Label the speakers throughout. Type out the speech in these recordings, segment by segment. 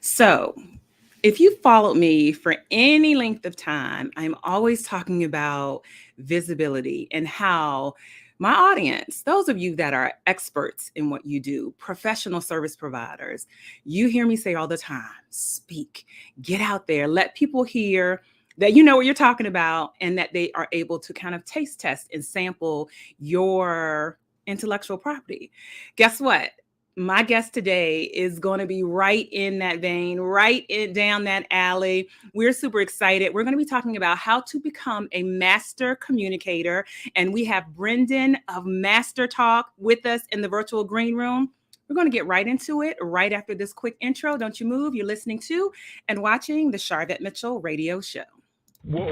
Speaker 1: So, if you followed me for any length of time, I'm always talking about visibility and how my audience, those of you that are experts in what you do, professional service providers, you hear me say all the time, speak, get out there, let people hear that you know what you're talking about and that they are able to kind of taste test and sample your intellectual property. Guess what? My guest today is going to be right in that vein, down that alley. We're super excited. We're going to be talking about how to become a master communicator. And we have Brenden of MasterTalk with us in the virtual green room. We're going to get right into it right after this quick intro. Don't you move. You're listening to and watching the Sharvette Mitchell Radio Show.
Speaker 2: Whoa.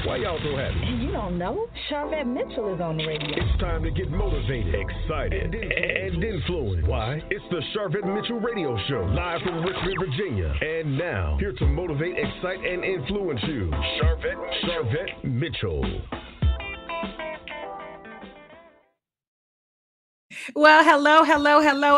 Speaker 2: Why y'all so happy?
Speaker 3: You don't know? Sharvette Mitchell is on the radio.
Speaker 2: It's time to get motivated, excited, and influenced. Why? It's the Sharvette Mitchell Radio Show, live from Richmond, Virginia. And now, here to motivate, excite, and influence you, Sharvette Mitchell.
Speaker 1: Well, hello,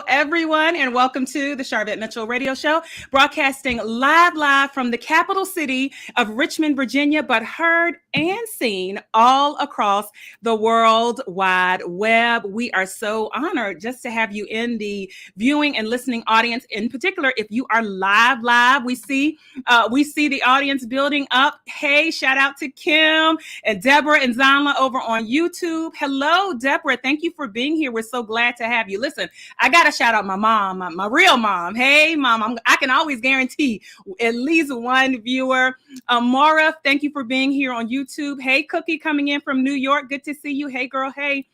Speaker 1: everyone, and welcome to the Sharvette Mitchell Radio Show, broadcasting live from the capital city of Richmond, Virginia, but heard and seen all across the World Wide Web. We are so honored just to have you in the viewing and listening audience. In particular, if you are live, we see the audience building up. Hey, shout out to Kim and Deborah and Zanla over on YouTube. Hello, Deborah. Thank you for being here. We're so glad to have you. Listen, I got to shout out my mom, my real mom. Hey, mom, I can always guarantee at least one viewer. Maura, thank you for being here on YouTube. Hey, Cookie coming in from New York. Good to see you. Hey, girl. Hey,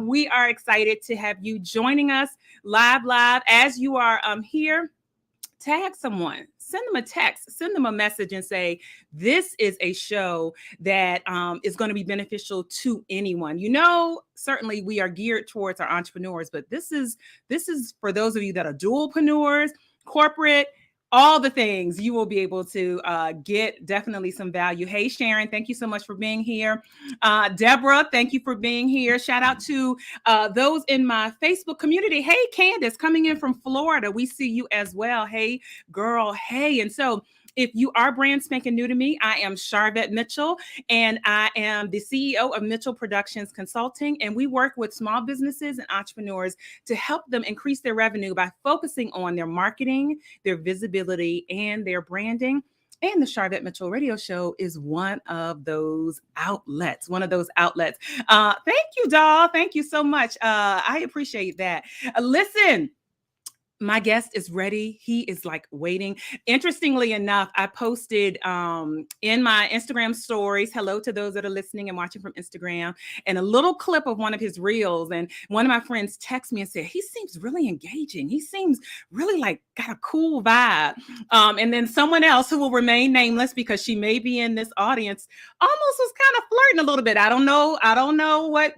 Speaker 1: we are excited to have you joining us live as you are here. Tag someone. Send them a text, send them a message and say, this is a show that is going to be beneficial to anyone. You know, certainly we are geared towards our entrepreneurs, but this is for those of you that are dualpreneurs, corporate, all the things. You will be able to get definitely some value. Hey, Sharon, thank you so much for being here. Deborah, thank you for being here. Shout out to those in my Facebook community. Hey, Candace, coming in from Florida. We see you as well. Hey, girl. Hey. And so if you are brand spanking new to me, I am Sharvette Mitchell, and I am the CEO of Mitchell Productions Consulting, and we work with small businesses and entrepreneurs to help them increase their revenue by focusing on their marketing, their visibility, and their branding. And the Sharvette Mitchell Radio Show is one of those outlets. Thank you, doll. Thank you so much. I appreciate that. Listen. My guest is ready. He is like waiting. Interestingly enough, I posted in my Instagram stories, hello to those that are listening and watching from Instagram, and a little clip of one of his reels. And one of my friends texted me and said, he seems really engaging. He seems really like got a cool vibe. And then someone else who will remain nameless because she may be in this audience almost was kind of flirting a little bit. I don't know what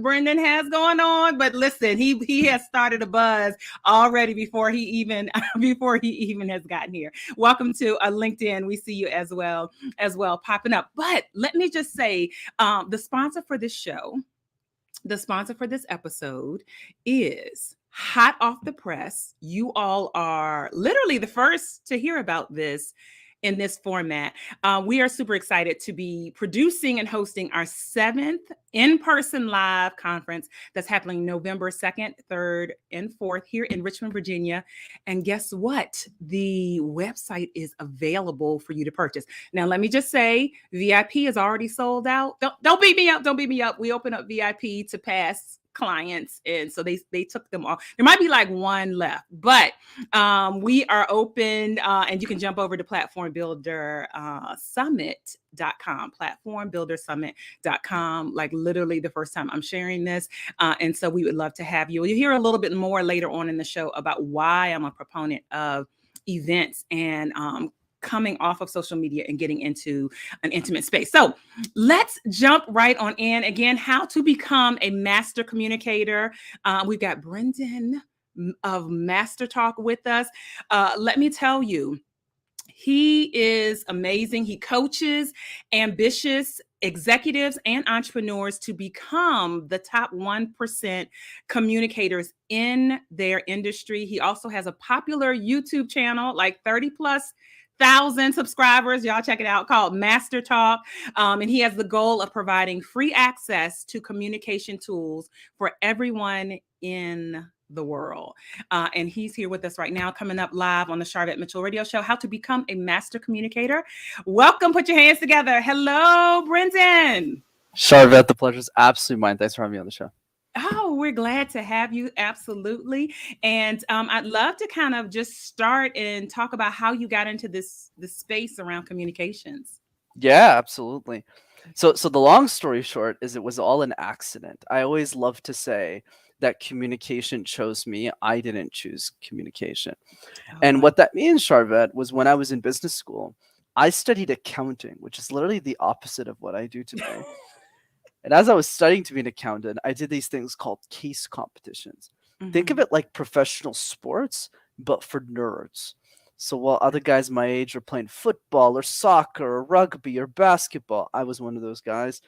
Speaker 1: Brenden has going on, but listen, he has started a buzz already before he even has gotten here. Welcome to LinkedIn. We see you as well popping up. But let me just say, the sponsor for this show, the sponsor for this episode is hot off the press. You all are literally the first to hear about this in this format. We are super excited to be producing and hosting our 7th in-person live conference that's happening November 2nd, 3rd, and 4th here in Richmond, Virginia. And guess what? The website is available for you to purchase. Now, let me just say, VIP is already sold out. Don't beat me up. Don't beat me up. We open up VIP to past clients, and so they took them all. There might be like one left, but we are open, and you can jump over to platformbuildersummit.com, platformbuildersummit.com, like literally the first time I'm sharing this, and so we would love to have you. You'll hear a little bit more later on in the show about why I'm a proponent of events and coming off of social media and getting into an intimate space. So let's jump right on in. Again, how to become a master communicator. We've got Brenden of MasterTalk with us. Let me tell you, he is amazing. He coaches ambitious executives and entrepreneurs to become the top 1% communicators in their industry. He also has a popular YouTube channel, like 30,000+ subscribers. Y'all check it out, called MasterTalk. And he has the goal of providing free access to communication tools for everyone in the world. And he's here with us right now, coming up live on the Sharvette Mitchell Radio Show, How to Become a Master Communicator. Welcome. Put your hands together. Hello, Brenden.
Speaker 4: Sharvette, the pleasure is absolutely mine. Thanks for having me on the show.
Speaker 1: Oh, we're glad to have you. Absolutely. And I'd love to kind of just start and talk about how you got into this space around communications.
Speaker 4: Yeah, absolutely. So the long story short is it was all an accident. I always love to say that communication chose me. I didn't choose communication. And what that means, Sharvette, was when I was in business school, I studied accounting, which is literally the opposite of what I do today. And as I was studying to be an accountant, I did these things called case competitions. Think of it like professional sports, but for nerds. So while other guys my age are playing football or soccer or rugby or basketball, I was one of those guys.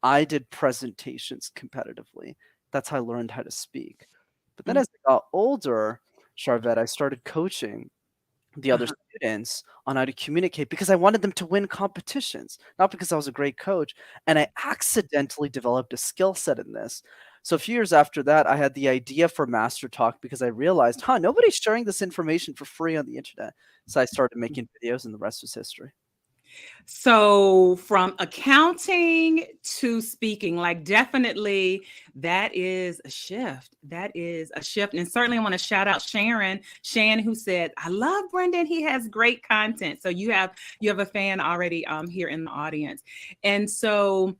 Speaker 4: I did presentations competitively. That's how I learned how to speak. But then as I got older, Sharvette, I started coaching the other students on how to communicate because I wanted them to win competitions, not because I was a great coach. And I accidentally developed a skill set in this. So a few years after that, I had the idea for MasterTalk because I realized, nobody's sharing this information for free on the internet. So I started making videos and the rest was history.
Speaker 1: So from accounting to speaking, like definitely that is a shift. That is a shift. And certainly I want to shout out Shan, who said, I love Brenden. He has great content. So you have a fan already here in the audience. And so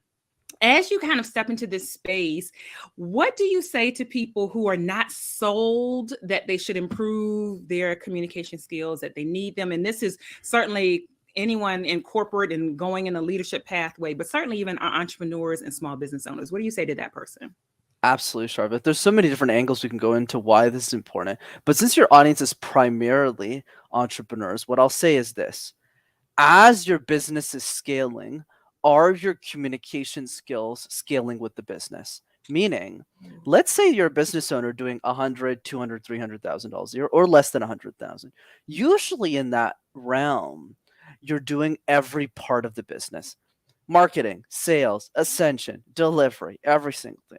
Speaker 1: as you kind of step into this space, what do you say to people who are not sold that they should improve their communication skills, that they need them? And this is certainly anyone in corporate and going in a leadership pathway, but certainly even our entrepreneurs and small business owners. What do you say to that person?
Speaker 4: Absolutely, Sharvette. There's so many different angles we can go into why this is important. But since your audience is primarily entrepreneurs, what I'll say is this. As your business is scaling, are your communication skills scaling with the business? Meaning, let's say you're a business owner doing $100,000, $200,000, $300,000 a year, or less than $100,000. Usually in that realm, you're doing every part of the business: marketing, sales, ascension, delivery, every single thing.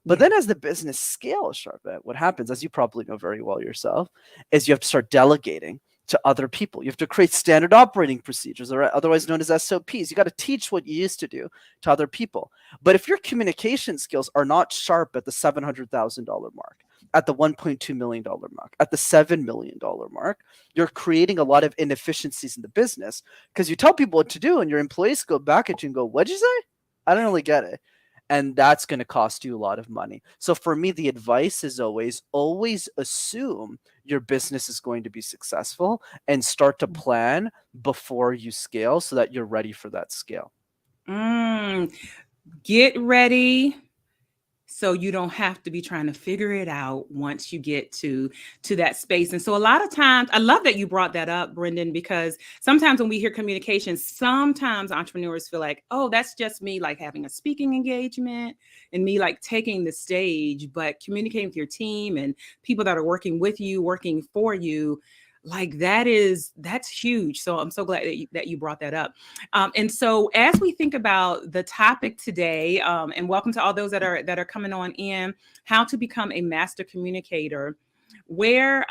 Speaker 4: But then as the business scales, Sharvette, what happens, as you probably know very well yourself, is you have to start delegating to other people. You have to create standard operating procedures, or otherwise known as SOPs. You got to teach what you used to do to other people. But if your communication skills are not sharp at the $700,000 mark, at the $1.2 million mark, at the $7 million mark, you're creating a lot of inefficiencies in the business because you tell people what to do and your employees go back at you and go, what'd you say? I don't really get it. And that's going to cost you a lot of money. So for me, the advice is always assume your business is going to be successful and start to plan before you scale so that you're ready for that scale.
Speaker 1: Get ready so you don't have to be trying to figure it out once you get to that space. And so a lot of times, I love that you brought that up, Brenden, because sometimes when we hear communication, sometimes entrepreneurs feel like, oh, that's just me like having a speaking engagement and me like taking the stage, but communicating with your team and people that are working with you, working for you, like that's huge. So I'm so glad that you brought that up. And so as we think about the topic today, and welcome to all those that are coming on in, how to become a master communicator, where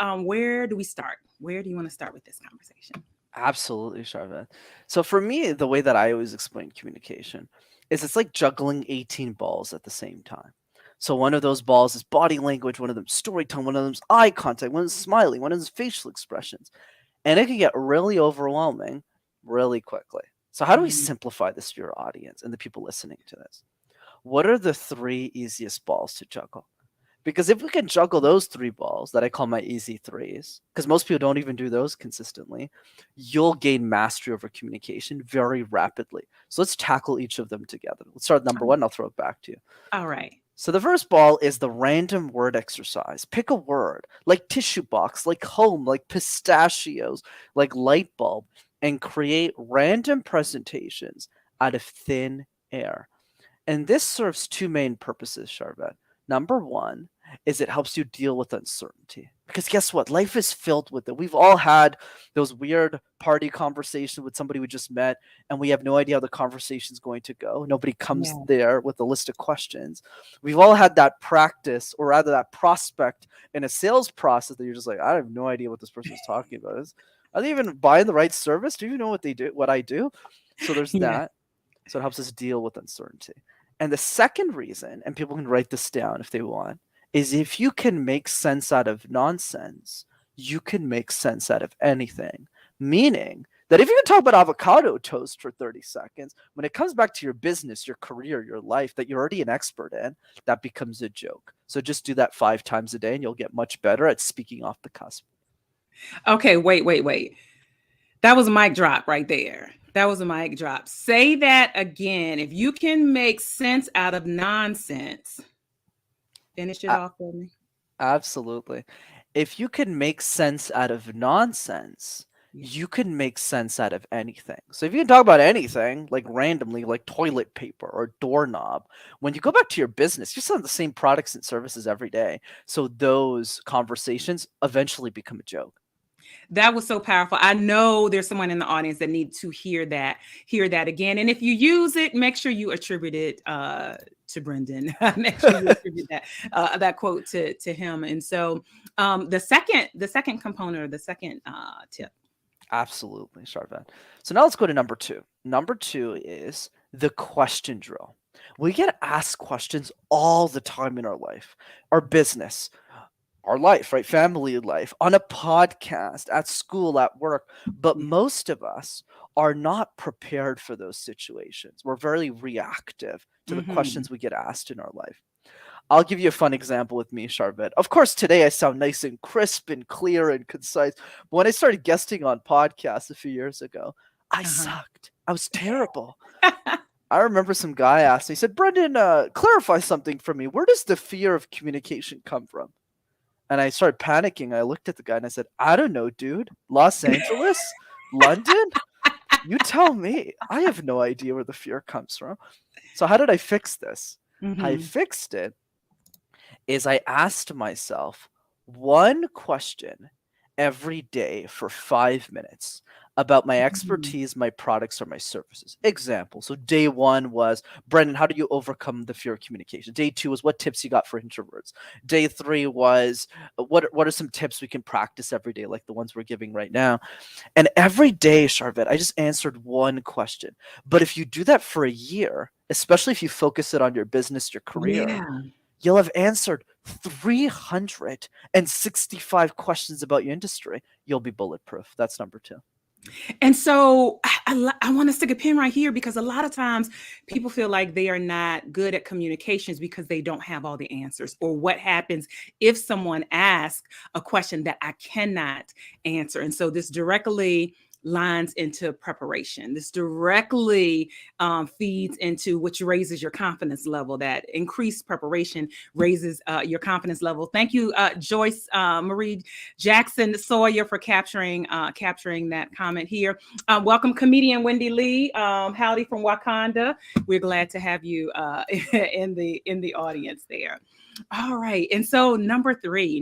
Speaker 1: do we start? Where do you want to start with this conversation?
Speaker 4: Absolutely, Sharvette. So for me, the way that I always explain communication is it's like juggling 18 balls at the same time. So one of those balls is body language, one of them storytelling, one of them is eye contact, one is smiling, one of them is facial expressions. And it can get really overwhelming really quickly. So how do we simplify this to your audience and the people listening to this? What are the 3 easiest balls to juggle? Because if we can juggle those 3 balls that I call my easy 3s, because most people don't even do those consistently, you'll gain mastery over communication very rapidly. So let's tackle each of them together. Let's start with number 1. I'll throw it back to you.
Speaker 1: All right.
Speaker 4: So the first ball is the random word exercise. Pick a word like tissue box, like home, like pistachios, like light bulb, and create random presentations out of thin air. And this serves two main purposes, Sharvette. Number one is it helps you deal with uncertainty. Because guess what? Life is filled with it. We've all had those weird party conversations with somebody we just met, and we have no idea how the conversation's going to go. Nobody comes
Speaker 1: Yeah.
Speaker 4: there with a list of questions. We've all had that practice, or rather that prospect in a sales process that you're just like, I have no idea what this person's talking about. Are they even buying the right service? Do you know what they do? What I do? So there's
Speaker 1: Yeah.
Speaker 4: that. So it helps us deal with uncertainty. And the second reason, and people can write this down if they want, is if you can make sense out of nonsense, you can make sense out of anything. Meaning that if you can talk about avocado toast for 30 seconds, when it comes back to your business, your career, your life that you're already an expert in, that becomes a joke. So just do that 5 times a day and you'll get much better at speaking off the cusp.
Speaker 1: Okay, wait. That was a mic drop right there. That was a mic drop. Say that again. If you can make sense out of nonsense, finish it off for me.
Speaker 4: Absolutely. If you can make sense out of nonsense, you can make sense out of anything. So if you can talk about anything, like randomly, like toilet paper or doorknob, when you go back to your business, you're selling the same products and services every day. So those conversations eventually become a joke.
Speaker 1: That was so powerful. I know there's someone in the audience that needs to hear that again. And if you use it, make sure you attribute it to Brenden. Make sure you attribute that quote to him. And so the second component, or the second tip.
Speaker 4: Absolutely, Sharvette. So now let's go to number 2. Number 2 is the question drill. We get asked questions all the time in our life, our business, our life, right? Family life, on a podcast, at school, at work. But most of us are not prepared for those situations. We're very reactive to the questions we get asked in our life. I'll give you a fun example with me, Sharvette. Of course, today I sound nice and crisp and clear and concise. But when I started guesting on podcasts a few years ago, I sucked. I was terrible. I remember some guy asked me, he said, Brenden, clarify something for me. Where does the fear of communication come from? And I started panicking. I looked at the guy and I said, I don't know, dude. Los Angeles? London? You tell me. I have no idea where the fear comes from. So how did I fix this? How I fixed it is I asked myself one question every day for 5 minutes about my expertise, my products, or my services. Example. So day 1 was, Brenden, how do you overcome the fear of communication? Day 2 was, what tips you got for introverts? Day 3 was, what are some tips we can practice every day, like the ones we're giving right now? And every day, Sharvette, I just answered one question. But if you do that for a year, especially if you focus it on your business, your career, you'll have answered 365 questions about your industry. You'll be bulletproof. That's number 2.
Speaker 1: And so I want to stick a pin right here, because a lot of times people feel like they are not good at communications because they don't have all the answers. Or what happens if someone asks a question that I cannot answer? And so this directly lines into preparation. This directly feeds into, which raises your confidence level. That increased preparation raises your confidence level. Thank you, Joyce Marie Jackson Sawyer, for capturing that comment here. Welcome, comedian Wendy Lee. Howdy from Wakanda. We're glad to have you in the audience there. All right, and so number three.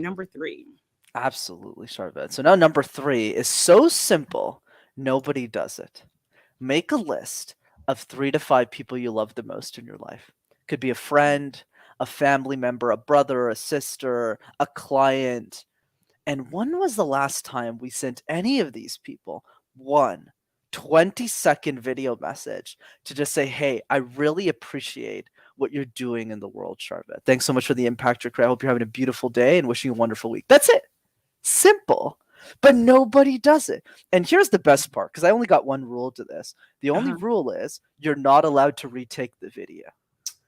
Speaker 4: Absolutely, Sharvette. So now number 3 is so simple. Nobody does it. Make a list of 3 to 5 people you love the most in your life. Could be a friend, a family member, a brother, a sister, a client. And when was the last time we sent any of these people one 20-second video message to just say, hey, I really appreciate what you're doing in the world, Sharvette. Thanks so much for the impact you're creating. I hope you're having a beautiful day and wishing you a wonderful week. That's it. Simple. But nobody does it. And here's the best part, because I only got one rule to this. The only rule is you're not allowed to retake the video.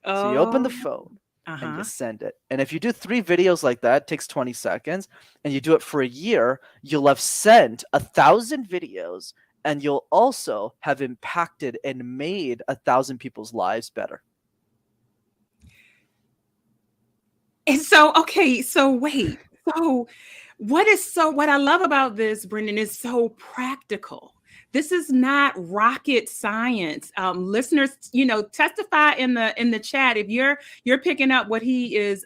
Speaker 4: So you open the phone and you send it. And if you do 3 videos like that, it takes 20 seconds, and you do it for a year, you'll have sent 1,000 videos, and you'll also have impacted and made 1,000 people's lives better.
Speaker 1: And so, okay, so wait. So what I love about this, Brenden, is so practical. This is not rocket science. Listeners, testify in the chat if you're picking up what he's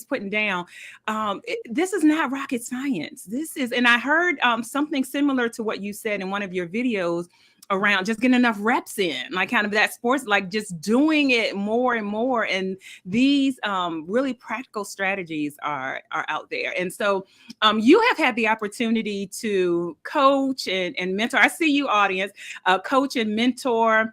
Speaker 1: putting down. This is not rocket science. This is, and I heard something similar to what you said in one of your videos around just getting enough reps in, like kind of that sports, like just doing it more and more. And these really practical strategies are out there. And so you have had the opportunity to coach and mentor. I see you, audience, coach and mentor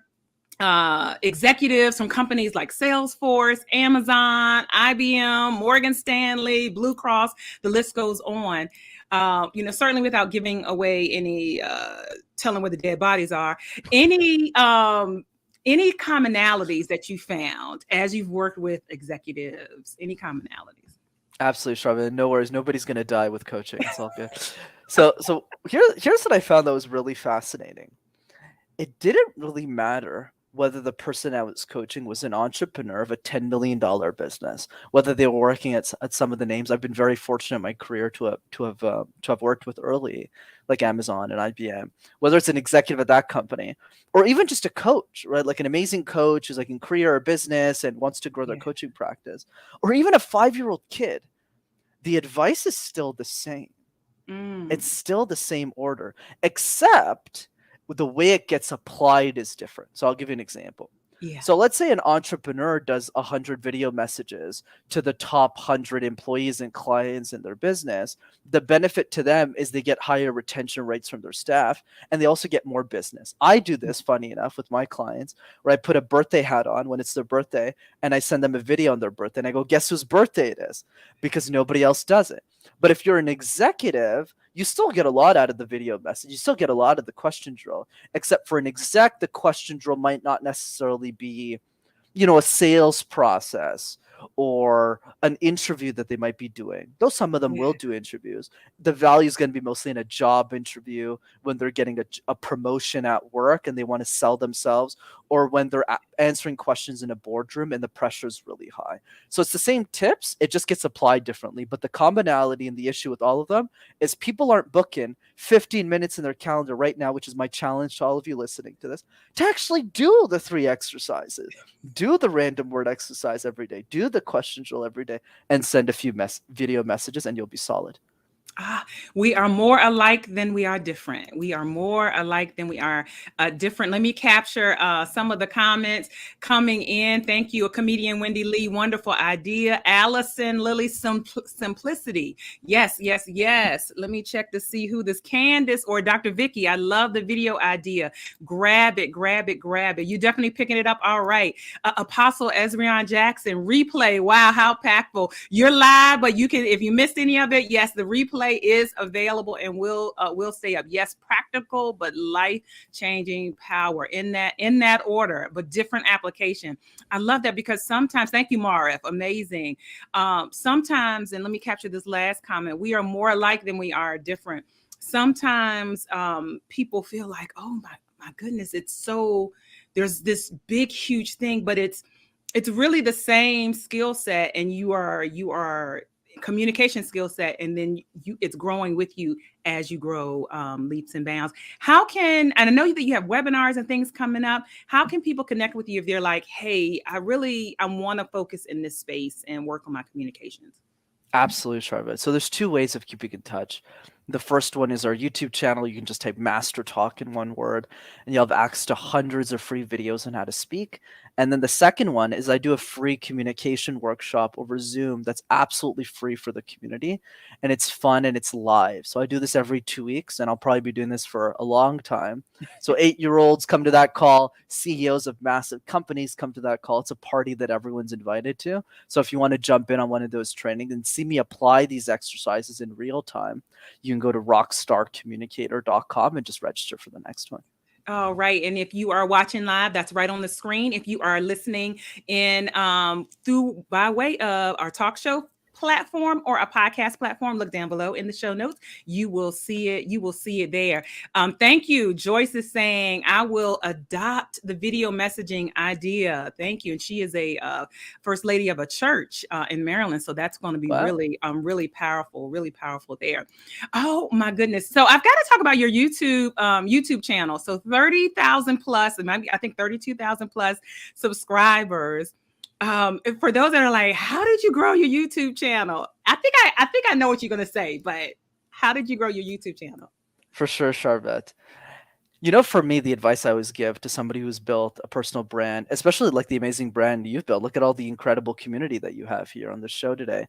Speaker 1: executives from companies like Salesforce, Amazon, IBM, Morgan Stanley, Blue Cross, the list goes on. Certainly without giving away any, telling where the dead bodies are, any commonalities that you found as you've worked with executives, any commonalities?
Speaker 4: Absolutely, Sharvette. No worries. Nobody's going to die with coaching. It's all good. So here's what I found that was really fascinating. It didn't really matter whether the person I was coaching was an entrepreneur of a $10 million business, whether they were working at some of the names I've been very fortunate in my career to have worked with early, like Amazon and IBM, whether it's an executive at that company or even just a coach, right? Like an amazing coach who's like in career or business and wants to grow their coaching practice, or even a 5-year-old kid. The advice is still the same. It's still the same order, except the way it gets applied is different. So I'll give you an example. So let's say an entrepreneur does 100 video messages to the top 100 employees and clients in their business. The benefit to them is they get higher retention rates from their staff, and they also get more business. I do this, funny enough, with my clients, where I put a birthday hat on when it's their birthday, and I send them a video on their birthday, and I go, guess whose birthday it is? Because nobody else does it. But if you're an executive, you still get a lot out of the video message. You still get a lot of the question drill, except for an exec, the question drill might not necessarily be, a sales process or an interview that they might be doing. Though some of them will do interviews. The value is going to be mostly in a job interview when they're getting a promotion at work and they want to sell themselves, or when they're answering questions in a boardroom and the pressure is really high. So it's the same tips, it just gets applied differently. But the commonality and the issue with all of them is people aren't booking 15 minutes in their calendar right now, which is my challenge to all of you listening to this, to actually do the 3 exercises, do the random word exercise every day, do the question drill every day, and send a few video messages, and you'll be solid.
Speaker 1: We are more alike than we are different. We are more alike than we are different. Let me capture some of the comments coming in. Thank you, comedian Wendy Lee. Wonderful idea. Allison Lily, simplicity. Yes. Let me check to see who this, Candace or Dr. Vicky. I love the video idea. Grab it. You definitely picking it up. All right. Apostle Ezrion Jackson, replay. Wow, how impactful. You're live, but you can, if you missed any of it, yes, the replay is available and will stay up. Yes, practical but life-changing power in that order, but different application. I love that because sometimes, thank you, Marif, amazing. Sometimes, and let me capture this last comment, we are more alike than we are different. Sometimes people feel like, oh my goodness, it's so, there's this big, huge thing, but it's really the same skill set, and you are communication skill set, and then it's growing with you as you grow leaps and bounds. And I know that you have webinars and things coming up. How can people connect with you if they're like, hey, I want to focus in this space and work on my communications?
Speaker 4: Absolutely, Sharvette. So there's 2 ways of keeping in touch. The first one is our YouTube channel. You can just type MasterTalk in one word, and you'll have access to hundreds of free videos on how to speak. And then the second one is I do a free communication workshop over Zoom that's absolutely free for the community, and it's fun and it's live. So I do this every 2 weeks, and I'll probably be doing this for a long time. So 8-year-olds come to that call. CEOs of massive companies come to that call. It's a party that everyone's invited to. So if you want to jump in on one of those trainings and see me apply these exercises in real time, you can go to rockstarcommunicator.com and just register for the next one.
Speaker 1: All right. And if you are watching live, that's right on the screen. If you are listening in by way of our talk show platform or a podcast platform, look down below in the show notes. You will see it. You will see it there. Thank you. Joyce is saying, I will adopt the video messaging idea. Thank you. And she is a first lady of a church in Maryland. So that's going to be really powerful there. Oh my goodness. So I've got to talk about your YouTube channel. So 30,000 plus, and maybe I think 32,000 plus subscribers. For those that are like, how did you grow your YouTube channel? I think I know what you're going to say, but how did you grow your YouTube channel?
Speaker 4: For sure, Sharvette. For me, the advice I always give to somebody who's built a personal brand, especially like the amazing brand you've built, look at all the incredible community that you have here on the show today.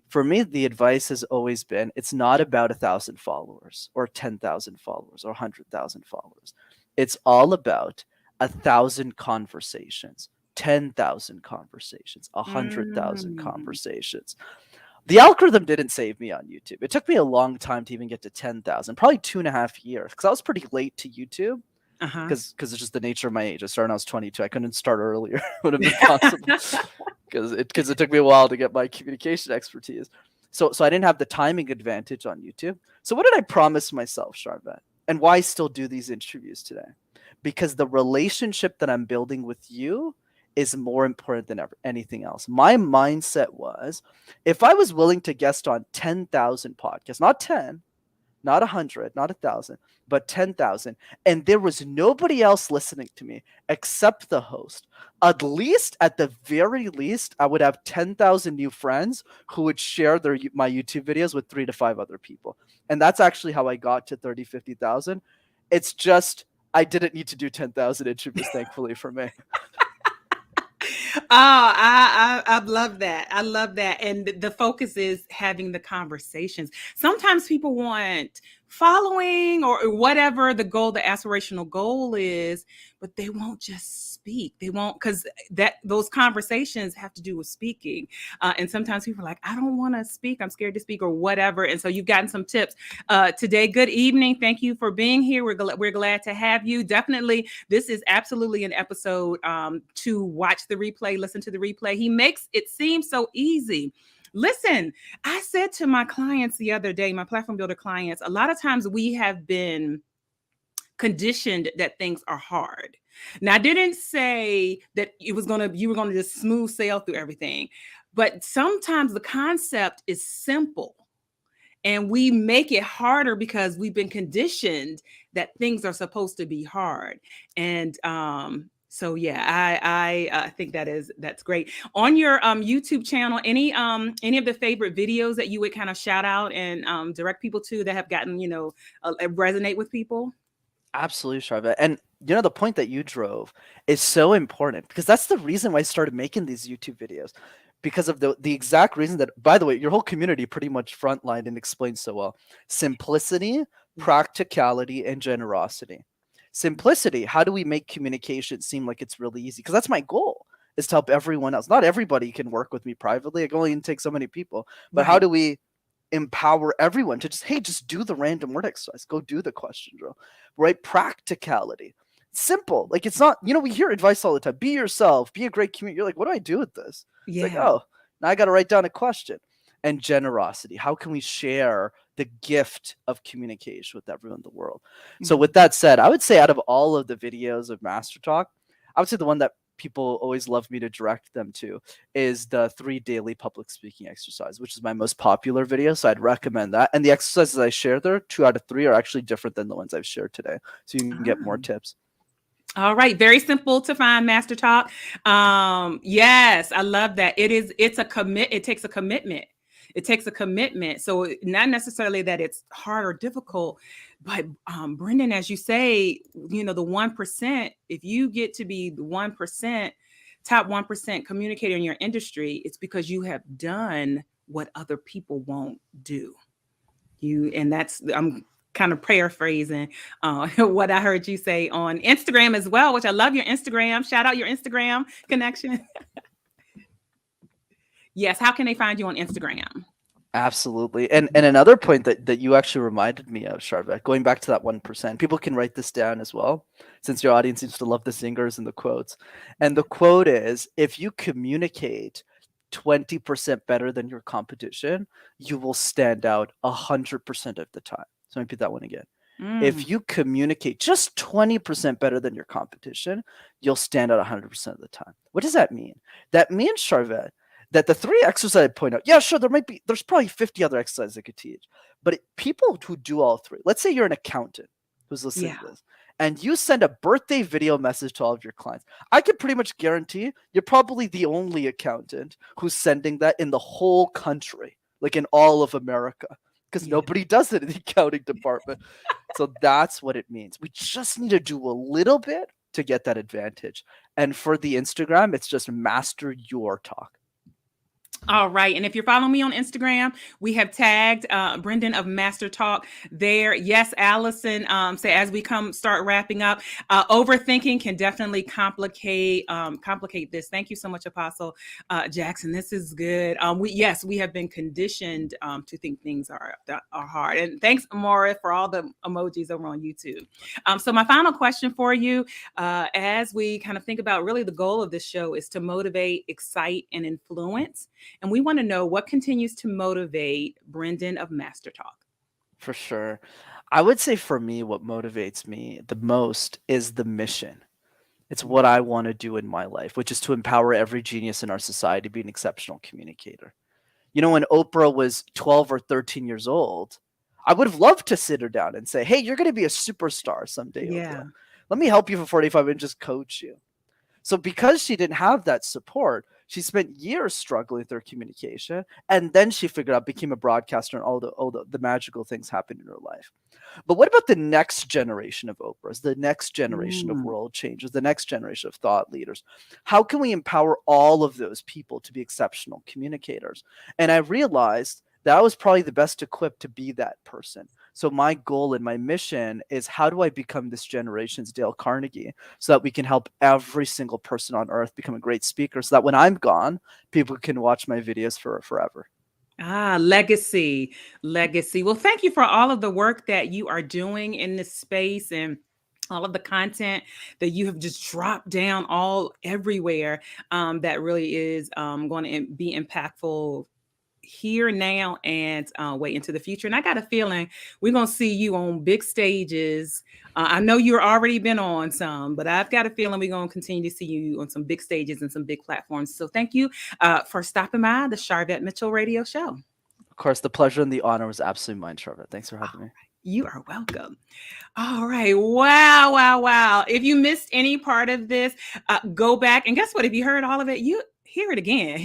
Speaker 4: For me, the advice has always been, it's not about 1,000 followers or 10,000 followers or 100,000 followers. It's all about 1,000 conversations, 10,000 conversations, 100,000 conversations. The algorithm didn't save me on YouTube. It took me a long time to even get to 10,000, probably 2.5 years, because I was pretty late to YouTube because it's just the nature of my age. I started when I was 22. I couldn't start earlier. It would have been possible because it took me a while to get my communication expertise. So I didn't have the timing advantage on YouTube. So what did I promise myself, Sharvette? And why I still do these interviews today? Because the relationship that I'm building with you is more important than anything else. My mindset was, if I was willing to guest on 10,000 podcasts, not 10, not 100, not 1,000, but 10,000, and there was nobody else listening to me except the host, at the very least, I would have 10,000 new friends who would share my YouTube videos with 3 to 5 other people. And that's actually how I got to 30, 50,000. It's just, I didn't need to do 10,000 interviews, thankfully for me.
Speaker 1: I love that. I love that. And the focus is having the conversations. Sometimes people want following or whatever the aspirational goal is, but they won't just speak. They won't, because those conversations have to do with speaking. And sometimes people are like, I don't want to speak. I'm scared to speak or whatever. And so you've gotten some tips today. Good evening. Thank you for being here. We're glad to have you. Definitely. This is absolutely an episode to watch the replay, listen to the replay. He makes it seem so easy. Listen, I said to my clients the other day, my platform builder clients, a lot of times we have been conditioned that things are hard. Now, I didn't say that you were going to just smooth sail through everything, but sometimes the concept is simple and we make it harder because we've been conditioned that things are supposed to be hard. And, so yeah, I think that's great. On your YouTube channel, any of the favorite videos that you would kind of shout out and direct people to that have gotten resonate with people?
Speaker 4: Absolutely, Sharvette. And the point that you drove is so important because that's the reason why I started making these YouTube videos, because of the exact reason that, by the way, your whole community pretty much frontlined and explained so well: simplicity, practicality, and generosity. Simplicity, how do we make communication seem like it's really easy? Because that's my goal, is to help everyone else. Not everybody can work with me privately. I can only take so many people. But how do we empower everyone to just do the random word exercise, go do the question drill, right? Practicality, simple. Like, it's not, we hear advice all the time: be yourself, be a great communicator. You're like, what do I do with this?
Speaker 1: Yeah.
Speaker 4: It's like, oh, now I got to write down a question. And generosity, how can we share the gift of communication with everyone in the world? So with that said, I would say out of all of the videos of MasterTalk, I would say the one that people always love me to direct them to is the 3 daily public speaking exercise, which is my most popular video. So I'd recommend that. And the exercises I share there, 2 out of 3 are actually different than the ones I've shared today. So you can get more tips.
Speaker 1: All right. Very simple to find, MasterTalk. Yes, I love that. It takes a commitment. It takes a commitment. So not necessarily that it's hard or difficult, but Brenden, as you say, the 1%, if you get to be the 1%, top 1% communicator in your industry, it's because you have done what other people won't do. I'm kind of paraphrasing what I heard you say on Instagram as well, which I love your Instagram. Shout out your Instagram connection. Yes. How can they find you on Instagram?
Speaker 4: Absolutely. And another point that you actually reminded me of, Sharvette, going back to that 1%, people can write this down as well, since your audience seems to love the singers and the quotes. And the quote is, if you communicate 20% better than your competition, you will stand out 100% of the time. So let me repeat that one again. If you communicate just 20% better than your competition, you'll stand out 100% of the time. What does that mean? That means, Sharvette, that the 3 exercises I point out, yeah, sure, there's probably 50 other exercises I could teach. But people who do all 3, let's say you're an accountant who's listening to this, and you send a birthday video message to all of your clients, I can pretty much guarantee you're probably the only accountant who's sending that in the whole country, like in all of America, because nobody does it in the accounting department. So that's what it means. We just need to do a little bit to get that advantage. And for the Instagram, it's just master your talk.
Speaker 1: All right. And if you're following me on Instagram, we have tagged Brenden of MasterTalk there. Yes, Allison, say as we start wrapping up, overthinking can definitely complicate this. Thank you so much, Apostle Jackson. This is good. We have been conditioned to think things are hard. And thanks, Amora, for all the emojis over on YouTube. So my final question for you, as we kind of think about really the goal of this show is to motivate, excite, and influence. And we want to know what continues to motivate Brenden of MasterTalk.
Speaker 4: For sure. I would say for me, what motivates me the most is the mission. It's what I want to do in my life, which is to empower every genius in our society to be an exceptional communicator. You know, when Oprah was 12 or 13 years old, I would have loved to sit her down and say, hey, you're going to be a superstar someday, Oprah. Let me help you for 45 minutes, just coach you. So because she didn't have that support, she spent years struggling with her communication, and then she figured out, became a broadcaster, and all the magical things happened in her life. But what about the next generation of Oprahs, the next generation of world changers, the next generation of thought leaders? How can we empower all of those people to be exceptional communicators? And I realized that I was probably the best equipped to be that person. So my goal and my mission is, how do I become this generation's Dale Carnegie so that we can help every single person on earth become a great speaker, so that when I'm gone, people can watch my videos forever.
Speaker 1: Legacy. Well, thank you for all of the work that you are doing in this space and all of the content that you have just dropped down all everywhere. That really is going to be impactful here now and way into the future. And I got a feeling we're going to see you on big stages. I know you've already been on some, but I've got a feeling we're going to continue to see you on some big stages and some big platforms. So thank you for stopping by the Sharvette Mitchell Radio Show.
Speaker 4: Of course, the pleasure and the honor was absolutely mine, Sharvette. Thanks for having me.
Speaker 1: You are welcome. All right. Wow. If you missed any part of this, go back. And guess what? If you heard all of it, you hear it again.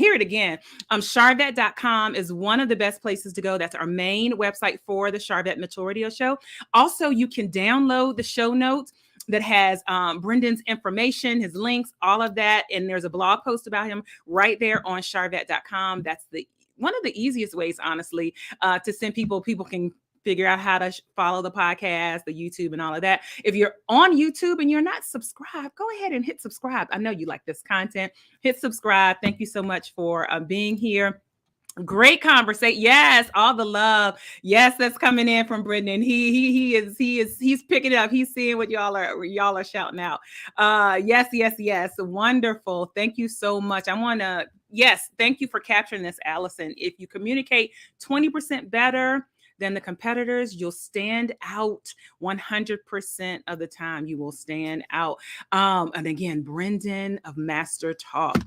Speaker 1: Sharvette.com is one of the best places to go. That's our main website for the Sharvette Mitchell Radio Show. Also, you can download the show notes that has Brenden's information, his links, all of that. And there's a blog post about him right there on Sharvette.com. That's one of the easiest ways, honestly, to send people can figure out how to follow the podcast, the YouTube, and all of that. If you're on YouTube and you're not subscribed, go ahead and hit subscribe. I know you like this content. Hit subscribe. Thank you so much for being here. Great conversation. Yes, all the love. Yes, that's coming in from Brenden. He's picking it up. He's seeing what y'all are shouting out. Yes. Wonderful. Thank you so much. Thank you for capturing this, Allison. If you communicate 20% better than the competitors, you'll stand out 100% of the time. You will stand out. And again, Brenden of MasterTalk.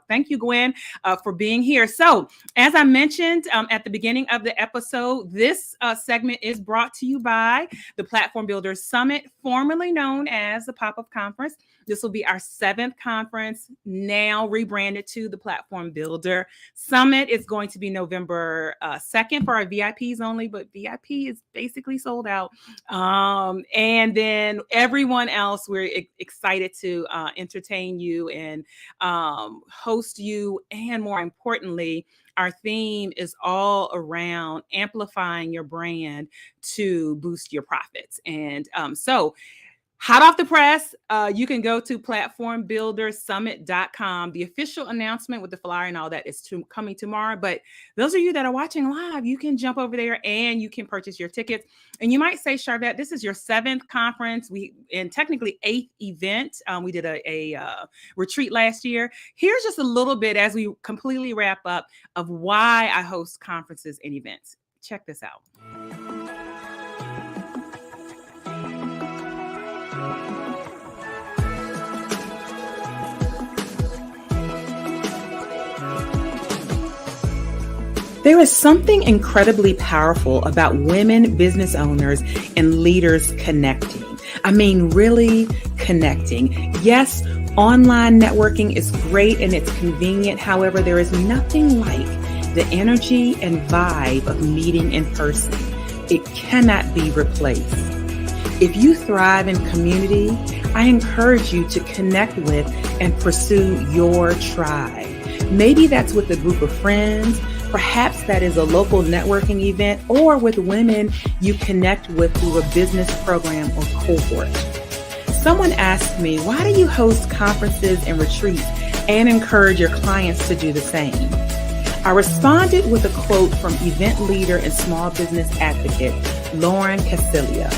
Speaker 1: Thank you, Gwen, for being here. So as I mentioned at the beginning of the episode, this segment is brought to you by the Platform Builders Summit, formerly known as the Pop-Up Conference. This will be our 7th conference, now rebranded to the Platform Builder Summit. It's going to be November 2nd for our VIPs only, but VIP is basically sold out. And then everyone else, we're excited to entertain you and host you. And more importantly, our theme is all around amplifying your brand to boost your profits. And so Hot off the press, you can go to platformbuildersummit.com. The official announcement with the flyer and all that is coming tomorrow. But those of you that are watching live, you can jump over there and you can purchase your tickets. And you might say, Sharvette, this is your 7th conference, and technically 8th event. We did a retreat last year. Here's just a little bit as we completely wrap up of why I host conferences and events. Check this out. There is something incredibly powerful about women business owners and leaders connecting. I mean, really connecting. Yes, online networking is great and it's convenient. However, there is nothing like the energy and vibe of meeting in person. It cannot be replaced. If you thrive in community, I encourage you to connect with and pursue your tribe. Maybe that's with a group of friends. Perhaps that is a local networking event or with women you connect with through a business program or cohort. Someone asked me, why do you host conferences and retreats and encourage your clients to do the same? I responded with a quote from event leader and small business advocate, Lauren Casilia.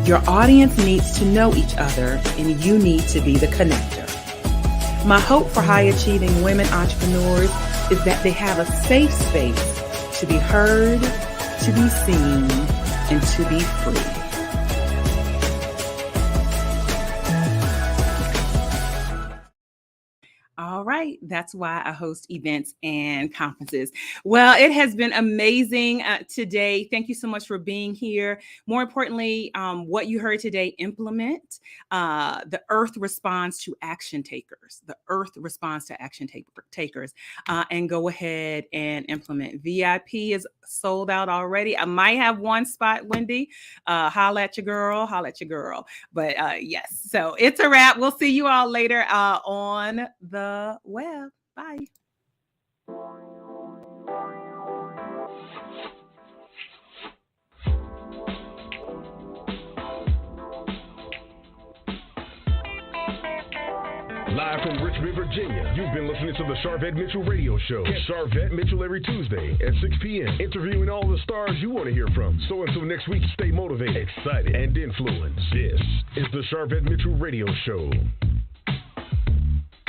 Speaker 1: Your audience needs to know each other and you need to be the connector. My hope for high-achieving women entrepreneurs is that they have a safe space to be heard, to be seen, and to be free. All right. That's why I host events and conferences. Well, it has been amazing today. Thank you so much for being here. More importantly, what you heard today, implement. The earth responds to action takers. The earth responds to action takers. And go ahead and implement. VIP is sold out already. I might have one spot, Wendy. Holla at your girl. Holla at your girl. But yes, so it's a wrap. We'll see you all later on the web. Bye.
Speaker 2: Live from Richmond, Virginia, you've been listening to the Sharvette Mitchell Radio Show. Get Sharvette Mitchell every Tuesday at 6 p.m. interviewing all the stars you want to hear from. So until next week, stay motivated, excited, and influenced. This is the Sharvette Mitchell Radio Show.